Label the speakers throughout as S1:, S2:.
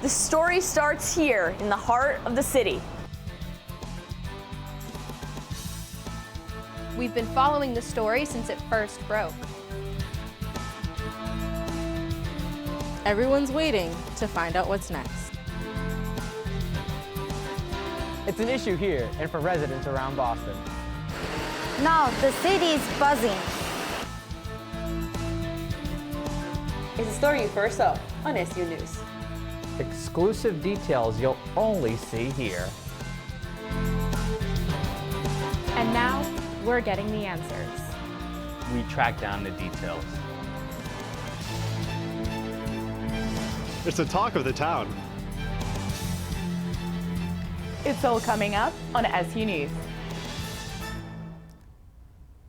S1: The story starts here in the heart of the city.
S2: We've been following the story since it first broke.
S3: Everyone's waiting to find out what's next.
S4: It's an issue here and for residents around Boston.
S5: Now the city is buzzing.
S1: It's a story you first saw on SU News.
S4: Exclusive details you'll only see here.
S2: And now, we're getting the answers.
S6: We track down the details.
S7: It's the talk of the town.
S1: It's all coming up on SU News.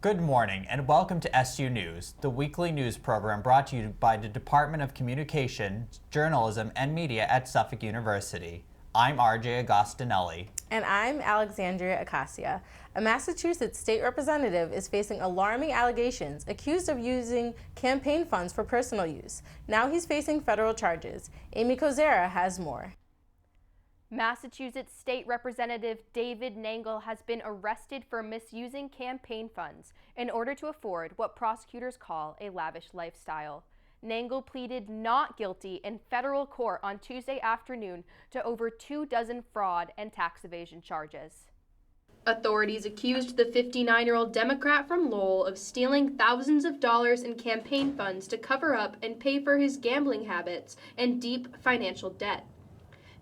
S8: Good morning and welcome to SU News, the weekly news program brought to you by the Department of Communication, Journalism, and Media at Suffolk University. I'm RJ Agostinelli.
S3: And I'm Alexandria Acacia. A Massachusetts state representative is facing alarming allegations, accused of using campaign funds for personal use. Now he's facing federal charges. Amy Kozera has more.
S2: Massachusetts State Representative David Nangle has been arrested for misusing campaign funds in order to afford what prosecutors call a lavish lifestyle. Nangle pleaded not guilty in federal court on Tuesday afternoon to over 24 fraud and tax evasion charges. Authorities accused the 59-year-old Democrat from Lowell of stealing thousands of dollars in campaign funds to cover up and pay for his gambling habits and deep financial debt.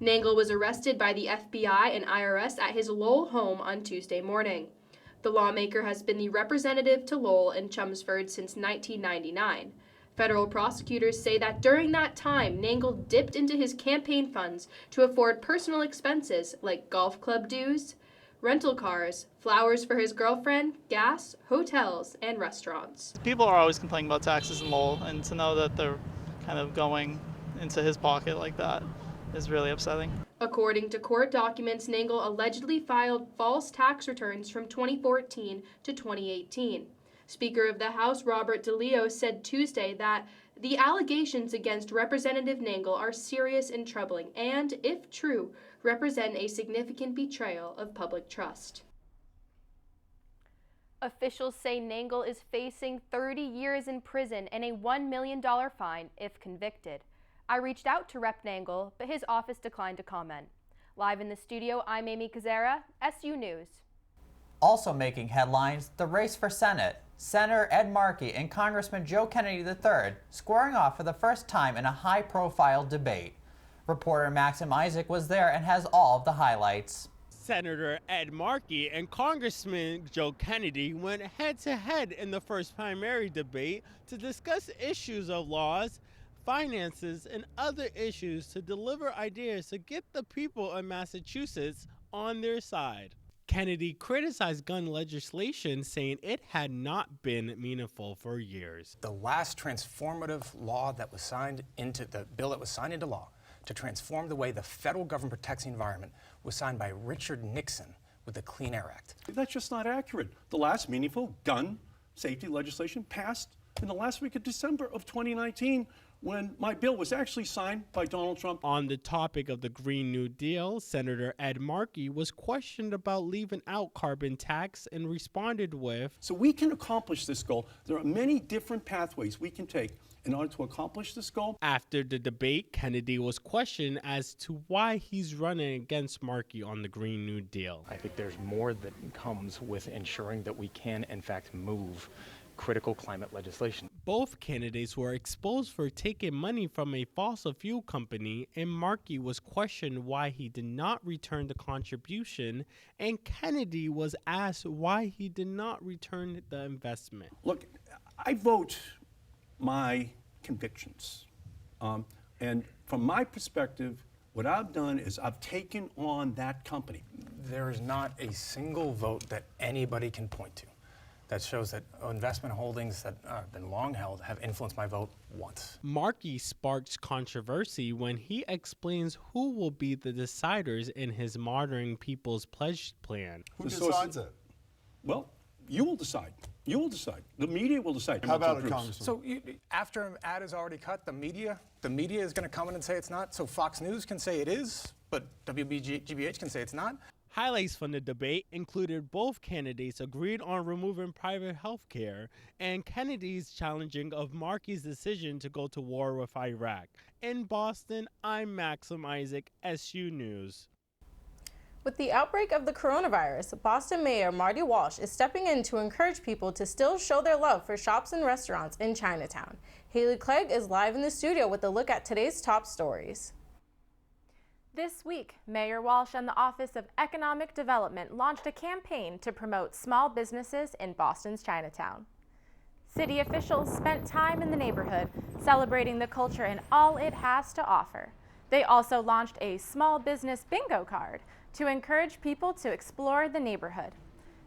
S2: Nangle was arrested by the FBI and IRS at his Lowell home on Tuesday morning. The lawmaker has been the representative to Lowell and Chelmsford since 1999. Federal prosecutors say that during that time, Nangle dipped into his campaign funds to afford personal expenses like golf club dues, rental cars, flowers for his girlfriend, gas, hotels, and restaurants.
S9: People are always complaining about taxes in Lowell, and to know that they're kind of going into his pocket like that is really upsetting.
S2: According to court documents, Nangle allegedly filed false tax returns from 2014 to 2018. Speaker of the House Robert DeLeo said Tuesday that the allegations against Representative Nangle are serious and troubling and, if true, represent a significant betrayal of public trust. Officials say Nangle is facing 30 years in prison and a $1 million fine if convicted. I reached out to Rep. Nangle, but his office declined to comment. Live in the studio, I'm Amy Kozera, SU News.
S8: Also making headlines, the race for Senate. Senator Ed Markey and Congressman Joe Kennedy III squaring off for the first time in a high-profile debate. Reporter Maxim Isaac was there and has all of the highlights.
S10: Senator Ed Markey and Congressman Joe Kennedy went head-to-head in the first primary debate to discuss issues of laws, finances, and other issues to deliver ideas to get the people of Massachusetts on their side. Kennedy criticized gun legislation, saying it had not been meaningful for years.
S11: The last transformative law that was signed into the bill that was signed into law to transform the way the federal government protects the environment was signed by Richard Nixon with the Clean Air Act.
S12: That's just not accurate. The last meaningful gun safety legislation passed in the last week of December of 2019 when my bill was actually signed by Donald Trump.
S10: On the topic of the Green New Deal, Senator Ed Markey was questioned about leaving out carbon tax and responded with,
S12: "So we can accomplish this goal. There are many different pathways we can take in order to accomplish this goal."
S10: After the debate, Kennedy was questioned as to why he's running against Markey on the Green New Deal.
S11: I think there's more that comes with ensuring that we can, in fact, move critical climate legislation.
S10: Both candidates were exposed for taking money from a fossil fuel company, and Markey was questioned why he did not return the contribution, and Kennedy was asked why he did not return the investment.
S12: Look, I vote my convictions. And from my perspective, what I've done is I've taken on that company.
S11: There is not a single vote that anybody can point to that shows that investment holdings that have been long held have influenced my vote once.
S10: Markey sparks controversy when he explains who will be the deciders in his Modern People's Pledge plan.
S12: Who decides it? Well, you will decide. You will decide. The media will decide.
S13: How about it, Congressman?
S11: So after an ad is already cut, the media is going to come in and say it's not. So Fox News can say it is, but WGBH can say it's not.
S10: Highlights from the debate included both candidates agreed on removing private health care and Kennedy's challenging of Markey's decision to go to war with Iraq. In Boston, I'm Maxim Isaac, SU News.
S3: With the outbreak of the coronavirus, Boston Mayor Marty Walsh is stepping in to encourage people to still show their love for shops and restaurants in Chinatown. Haley Clegg is live in the studio with a look at today's top stories.
S2: This week, Mayor Walsh and the Office of Economic Development launched a campaign to promote small businesses in Boston's Chinatown. City officials spent time in the neighborhood celebrating the culture and all it has to offer. They also launched a small business bingo card to encourage people to explore the neighborhood.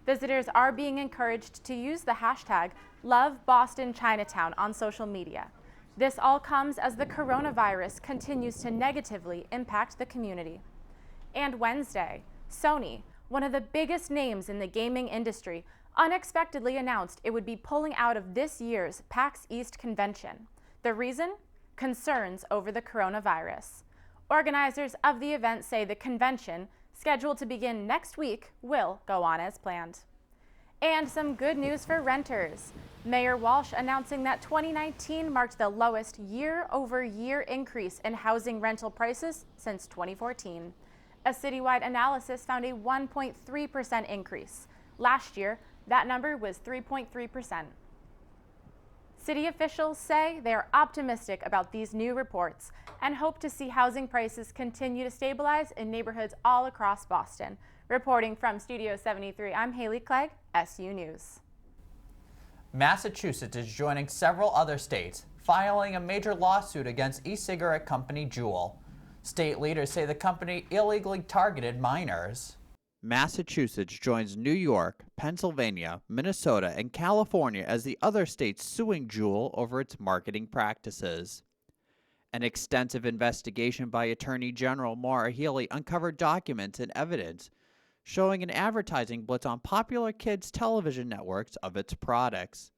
S2: Visitors are being encouraged to use the hashtag #LoveBostonChinatown on social media. This all comes as the coronavirus continues to negatively impact the community. And Wednesday, Sony, one of the biggest names in the gaming industry, unexpectedly announced it would be pulling out of this year's PAX East convention. The reason? Concerns over the coronavirus. Organizers of the event say the convention, scheduled to begin next week, will go on as planned. And some good news for renters. Mayor Walsh announcing that 2019 marked the lowest year-over-year increase in housing rental prices since 2014. A citywide analysis found a 1.3% increase. Last year, that number was 3.3%. City officials say they are optimistic about these new reports and hope to see housing prices continue to stabilize in neighborhoods all across Boston. Reporting from Studio 73, I'm Haley Clegg, SU News.
S8: Massachusetts is joining several other states, filing a major lawsuit against e-cigarette company Juul. State leaders say the company illegally targeted minors. Massachusetts joins New York, Pennsylvania, Minnesota, and California as the other states suing Juul over its marketing practices. An extensive investigation by Attorney General Maura Healey uncovered documents and evidence showing an advertising blitz on popular kids' television networks of its products.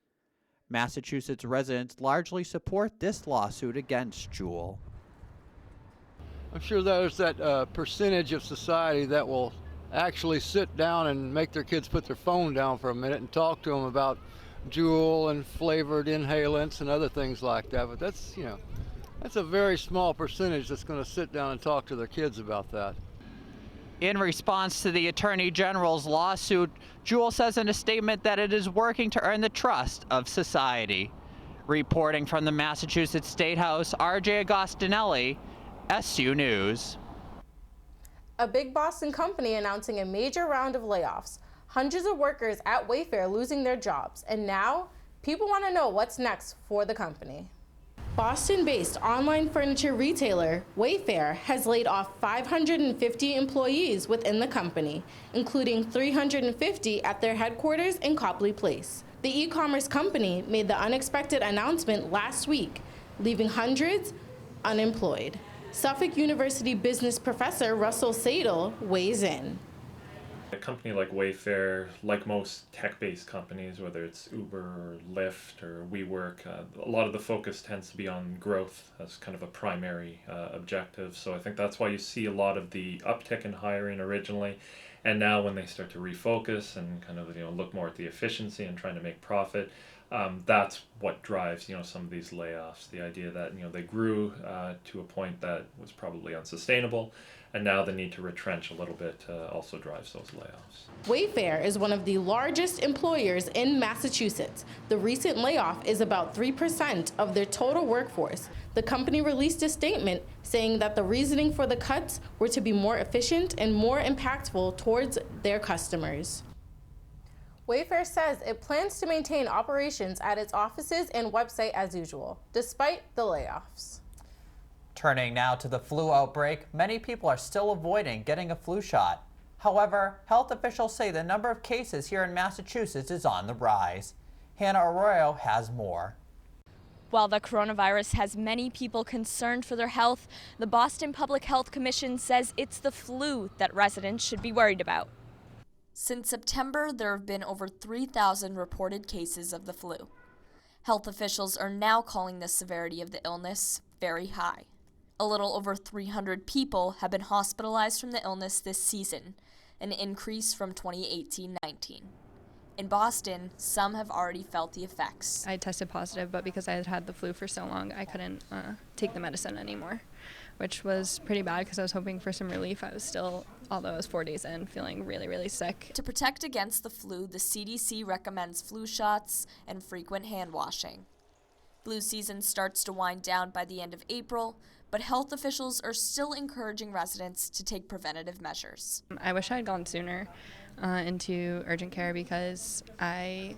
S8: Massachusetts residents largely support this lawsuit against Juul.
S14: I'm sure there's that percentage of society that will actually sit down and make their kids put their phone down for a minute and talk to them about Juul and flavored inhalants and other things like that. But that's, that's a very small percentage that's going to sit down and talk to their kids about that.
S8: In response to the Attorney General's lawsuit, Juul says in a statement that it is working to earn the trust of society. Reporting from the Massachusetts State House, RJ Agostinelli, SU News.
S3: A big Boston company announcing a major round of layoffs. Hundreds of workers at Wayfair losing their jobs. And now, people want to know what's next for the company. Boston-based online furniture retailer Wayfair has laid off 550 employees within the company, including 350 at their headquarters in Copley Place. The e-commerce company made the unexpected announcement last week, leaving hundreds unemployed. Suffolk University business professor Russell Sadel weighs in.
S15: A company like Wayfair, like most tech-based companies, whether it's Uber or Lyft or WeWork, a lot of the focus tends to be on growth as kind of a primary objective. So I think that's why you see a lot of the uptick in hiring originally, and now when they start to refocus and kind of look more at the efficiency and trying to make profit, that's what drives some of these layoffs. The idea that they grew to a point that was probably unsustainable, and now the need to retrench a little bit also drives those layoffs.
S3: Wayfair is one of the largest employers in Massachusetts. The recent layoff is about 3% of their total workforce. The company released a statement saying that the reasoning for the cuts were to be more efficient and more impactful towards their customers. Wayfair says it plans to maintain operations at its offices and website as usual, despite the layoffs.
S8: Turning now to the flu outbreak, many people are still avoiding getting a flu shot. However, health officials say the number of cases here in Massachusetts is on the rise. Hannah Arroyo has more.
S16: While the coronavirus has many people concerned for their health, the Boston Public Health Commission says it's the flu that residents should be worried about.
S13: Since September, there have been over 3,000 reported cases of the flu. Health officials are now calling the severity of the illness very high. A little over 300 people have been hospitalized from the illness this season, an increase from 2018-19. In Boston, some have already felt the effects.
S17: I tested positive, but because I had had the flu for so long, I couldn't take the medicine anymore, which was pretty bad because I was hoping for some relief. I was still, although I was 4 days in, feeling really, really sick.
S13: To protect against the flu, the CDC recommends flu shots and frequent hand washing. Flu season starts to wind down by the end of April, but health officials are still encouraging residents to take preventative measures.
S17: I wish I had gone sooner into urgent care because I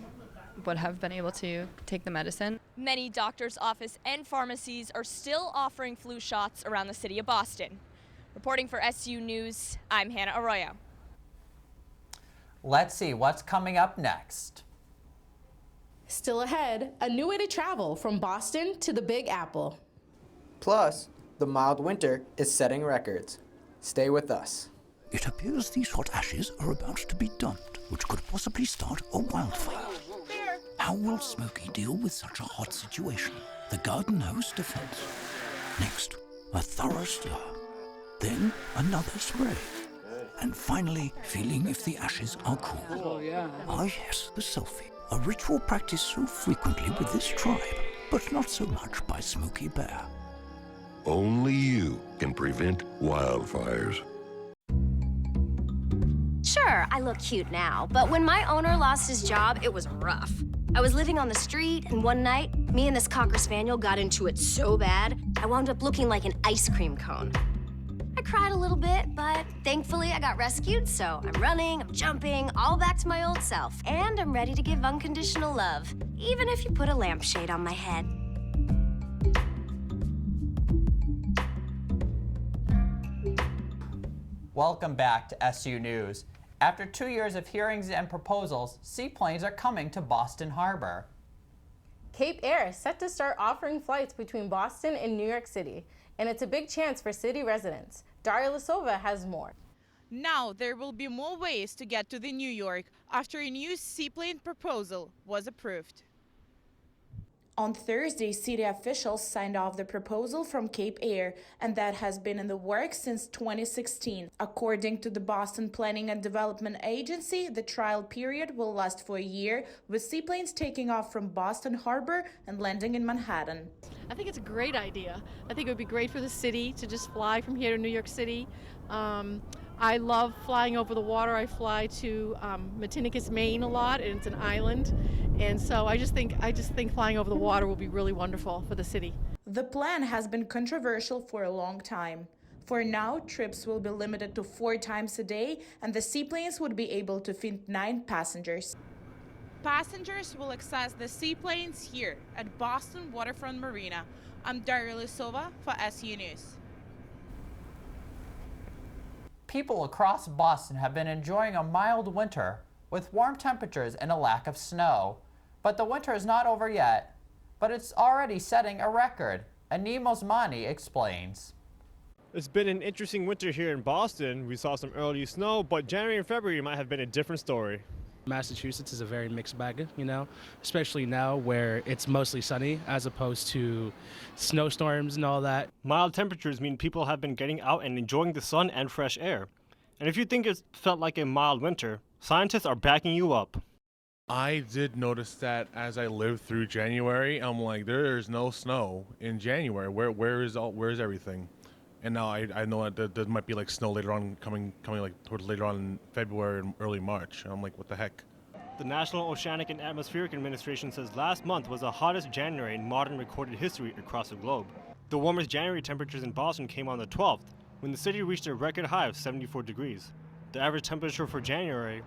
S17: would have been able to take the medicine.
S16: Many doctors' offices and pharmacies are still offering flu shots around the city of Boston. Reporting for SU News, I'm Hannah Arroyo.
S8: Let's see what's coming up next.
S3: Still ahead, a new way to travel from Boston to the Big Apple.
S18: Plus, the mild winter is setting records. Stay with us.
S19: It appears these hot ashes are about to be dumped, which could possibly start a wildfire. How will Smokey deal with such a hot situation? The garden hose defense. Next, a thorough stir. Then another spray. And finally, feeling if the ashes are cool.
S14: Oh, yeah.
S19: Ah, yes, the selfie. A ritual practiced so frequently with this tribe, but not so much by Smokey Bear.
S20: Only you can prevent wildfires.
S21: Sure, I look cute now, but when my owner lost his job, it was rough. I was living on the street, and one night, me and this Cocker Spaniel got into it so bad, I wound up looking like an ice cream cone. I cried a little bit, but thankfully I got rescued, so I'm running, I'm jumping, all back to my old self. And I'm ready to give unconditional love, even if you put a lampshade on my head.
S8: Welcome back to SU News. After 2 years of hearings and proposals, seaplanes are coming to Boston Harbor.
S3: Cape Air is set to start offering flights between Boston and New York City, and it's a big chance for city residents. Daria Lisova has more.
S22: Now there will be more ways to get to the New York after a new seaplane proposal was approved. On Thursday, city officials signed off the proposal from Cape Air, and that has been in the works since 2016. According to the Boston Planning and Development Agency, the trial period will last for a year, with seaplanes taking off from Boston Harbor and landing in Manhattan.
S23: I think it's a great idea. I think it would be great for the city to just fly from here to New York City. I love flying over the water. I fly to Matinicus, Maine a lot, and it's an island. And so I just think flying over the water will be really wonderful for the city.
S22: The plan has been controversial for a long time. For now, trips will be limited to 4 times a day, and the seaplanes would be able to fit 9 passengers. Passengers will access the seaplanes here at Boston Waterfront Marina. I'm Daria Lisova for SU News.
S8: People across Boston have been enjoying a mild winter with warm temperatures and a lack of snow. But the winter is not over yet, but it's already setting a record. Anim Osmani explains.
S7: It's been an interesting winter here in Boston. We saw some early snow, but January and February might have been a different story.
S24: Massachusetts is a very mixed bag, especially now where it's mostly sunny as opposed to snowstorms and all that.
S7: Mild temperatures mean people have been getting out and enjoying the sun and fresh air. And if you think it felt like a mild winter, scientists are backing you up.
S25: I did notice that as I lived through January. I'm like, there is no snow in January. Where is everything? And now I know that there might be like snow later on, coming like towards later on in February and early March. And I'm like, what the heck?
S7: The National Oceanic and Atmospheric Administration says last month was the hottest January in modern recorded history across the globe. The warmest January temperatures in Boston came on the 12th, when the city reached a record high of 74 degrees. The average temperature for January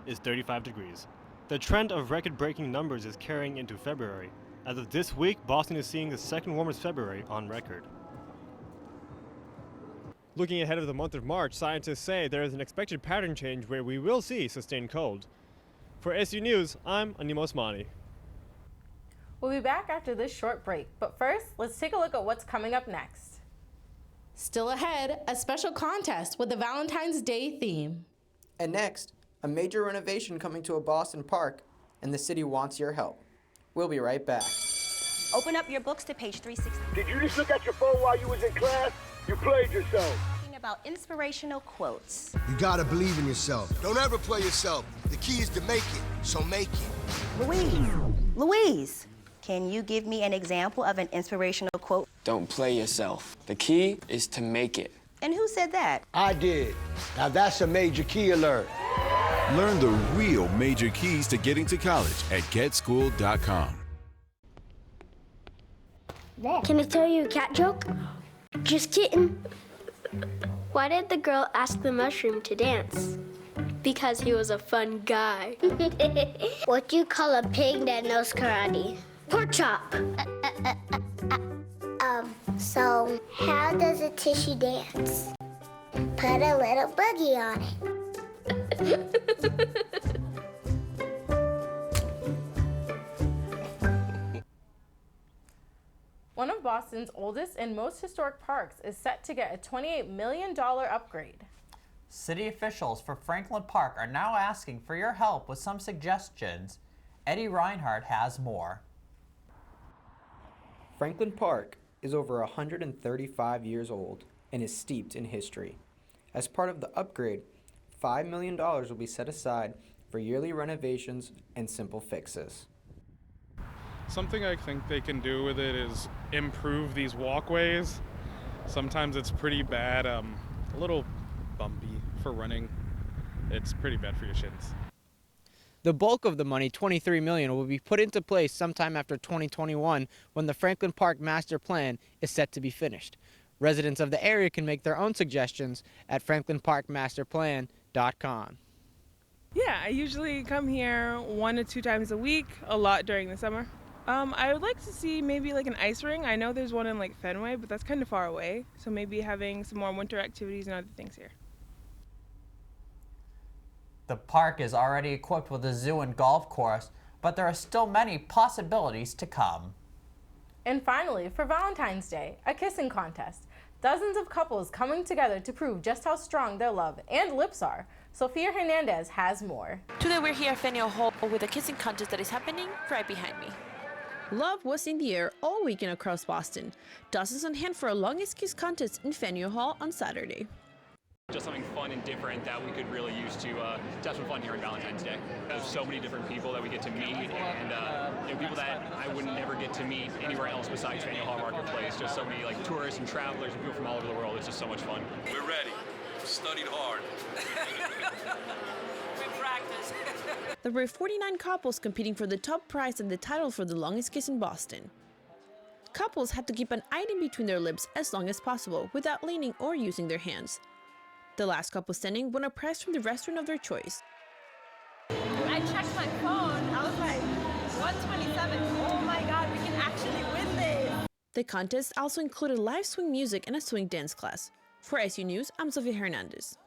S7: is 35 degrees. The trend of record-breaking numbers is carrying into February. As of this week, Boston is seeing the second warmest February on record. Looking ahead of the month of March, scientists say there is an expected pattern change where we will see sustained cold. For SU News, I'm Anim Osmani.
S3: We'll be back after this short break, but first, let's take a look at what's coming up next. Still ahead, a special contest with a Valentine's Day theme.
S18: And next, A major renovation coming to a Boston park, and the city wants your help. We'll be right back.
S1: Open up your books to page 360.
S4: Did you just look at your phone while you was in class? You played yourself.
S1: Talking about inspirational quotes.
S5: You gotta believe in yourself. Don't ever play yourself. The key is to make it, so make it.
S1: Louise, can you give me an example of an inspirational quote?
S6: Don't play yourself. The key is to make it.
S1: And who said that?
S5: I did. Now that's a major key alert.
S9: Learn the real major keys to getting to college at GetSchool.com.
S26: Can I tell you a cat joke? Just kidding. Why did the girl ask the mushroom to dance? Because he was a fun guy. What do you call a pig that knows karate? Pork chop. So how does a tissue dance? Put a little boogie on it.
S3: One of Boston's oldest and most historic parks is set to get a $28 million upgrade.
S8: City officials for Franklin Park are now asking for your help with some suggestions. Eddie Reinhardt has more.
S18: Franklin Park is over 135 years old and is steeped in history. As part of the upgrade, $5 million will be set aside for yearly renovations and simple fixes.
S27: Something I think they can do with it is improve these walkways. Sometimes it's pretty bad, a little bumpy for running. It's pretty bad for your shins.
S28: The bulk of the money, $23 million, will be put into place sometime after 2021 when the Franklin Park Master Plan is set to be finished. Residents of the area can make their own suggestions at franklinparkmasterplan.com.
S29: Yeah, I usually come here 1 to 2 times a week, a lot during the summer. I would like to see maybe like an ice ring. I know there's one in like Fenway, but that's kind of far away. So maybe having some more winter activities and other things here.
S8: The park is already equipped with a zoo and golf course, but there are still many possibilities to come.
S3: And finally, for Valentine's Day, a kissing contest. Dozens of couples coming together to prove just how strong their love and lips are. Sofia Hernandez has more.
S30: Today we're here at Faneuil Hall with a kissing contest that is happening right behind me. Love was in the air all weekend across Boston. Dozens on hand for a longest kiss contest in Faneuil Hall on Saturday.
S31: Just something fun and different that we could really use to have some fun here on Valentine's Day. There's so many different people that we get to meet, and people that I would never get to meet anywhere else besides Faneuil Hall Marketplace. Just so many like tourists and travelers and people from all over the world. It's just so much fun.
S32: We're ready. Studied hard.
S30: We practice. There were 49 couples competing for the top prize and the title for the longest kiss in Boston. Couples had to keep an item between their lips as long as possible without leaning or using their hands. The last couple standing won a prize from the restaurant of their choice.
S33: I checked my phone. I was like, 127. Oh my God, we can actually win this.
S30: The contest also included live swing music and a swing dance class. For SU News, I'm Sofia Hernandez.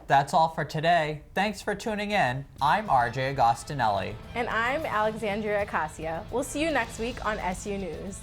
S8: That's all for today. Thanks for tuning in. I'm RJ Agostinelli.
S3: And I'm Alexandria Acacia. We'll see you next week on SU News.